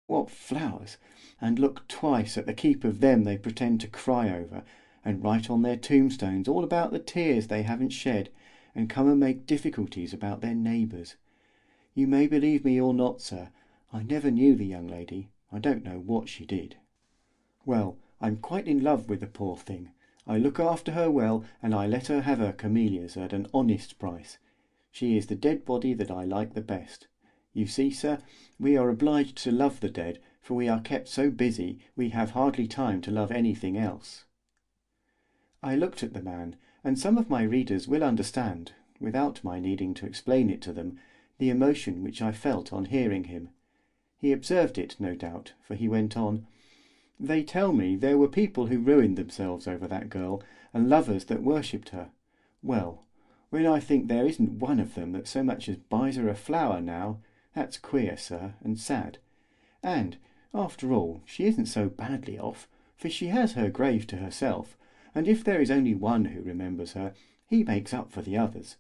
What flowers! And look twice at the keep of them they pretend to cry over, and write on their tombstones all about the tears they haven't shed, and come and make difficulties about their neighbours. You may believe me or not, sir, I never knew the young lady. I don't know what she did. Well, I'm quite in love with the poor thing. I look after her well, and I let her have her camellias at an honest price. She is the dead body that I like the best. You see, sir, we are obliged to love the dead, for we are kept so busy we have hardly time to love anything else. I looked at the man, and some of my readers will understand, without my needing to explain it to them, the emotion which I felt on hearing him. He observed it, no doubt, for he went on, "They tell me there were people who ruined themselves over that girl, and lovers that worshipped her. Well, when I think there isn't one of them that so much as buys her a flower now, that's queer, sir, and sad. And, after all, she isn't so badly off, for she has her grave to herself, and if there is only one who remembers her, he makes up for the others.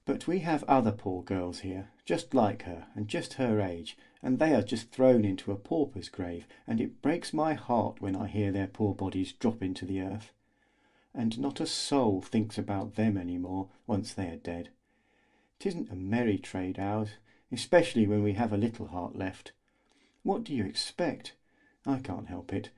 But we have other poor girls here, just like her, and just her age, and they are just thrown into a pauper's grave, and it breaks my heart when I hear their poor bodies drop into the earth. And not a soul thinks about them any more, once they are dead. 'Tisn't a merry trade, ours, especially when we have a little heart left. What do you expect? I can't help it.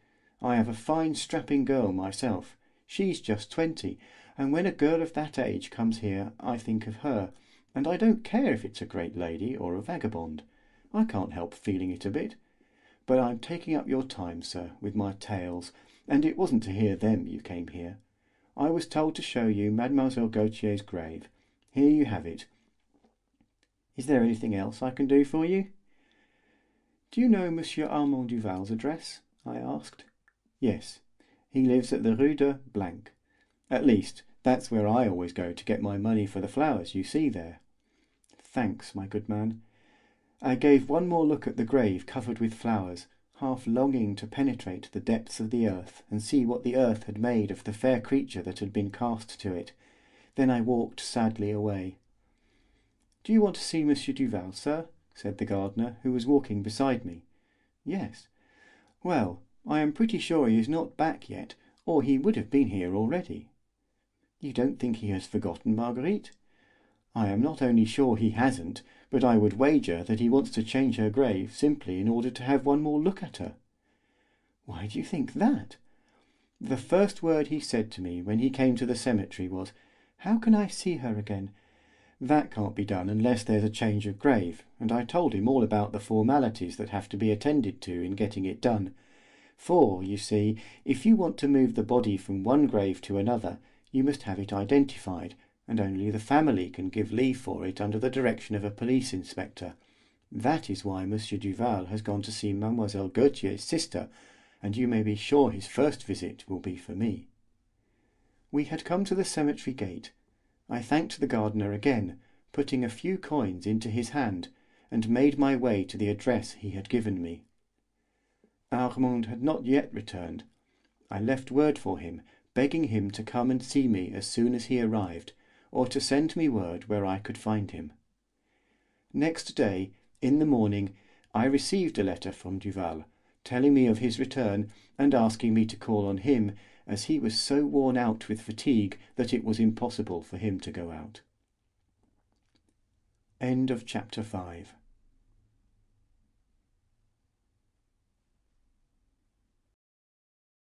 I have a fine strapping girl myself. She's just 20, and when a girl of that age comes here I think of her, and I don't care if it's a great lady or a vagabond. I can't help feeling it a bit. But I'm taking up your time, sir, with my tales, and it wasn't to hear them you came here. I was told to show you Mademoiselle Gautier's grave. Here you have it. Is there anything else I can do for you?" "Do you know Monsieur Armand Duval's address?" I asked. "Yes. He lives at the Rue de —. At least, that's where I always go to get my money for the flowers you see there." "Thanks, my good man." I gave one more look at the grave covered with flowers, half longing to penetrate the depths of the earth and see what the earth had made of the fair creature that had been cast to it. Then I walked sadly away. "Do you want to see Monsieur Duval, sir?" said the gardener, who was walking beside me. "Yes." "Well, I am pretty sure he is not back yet, or he would have been here already." "You don't think he has forgotten Marguerite?" "I am not only sure he hasn't, but I would wager that he wants to change her grave simply in order to have one more look at her." "Why do you think that?" "The first word he said to me when he came to the cemetery was, 'How can I see her again?' That can't be done unless there's a change of grave, and I told him all about the formalities that have to be attended to in getting it done. For, you see, if you want to move the body from one grave to another, you must have it identified, and only the family can give leave for it under the direction of a police inspector. That is why Monsieur Duval has gone to see Mademoiselle Gautier's sister, and you may be sure his first visit will be for me." We had come to the cemetery gate. I thanked the gardener again, putting a few coins into his hand, and made my way to the address he had given me. Armand had not yet returned. I left word for him, begging him to come and see me as soon as he arrived, or to send me word where I could find him. Next day, in the morning, I received a letter from Duval, telling me of his return, and asking me to call on him, as he was so worn out with fatigue that it was impossible for him to go out. End of chapter 5.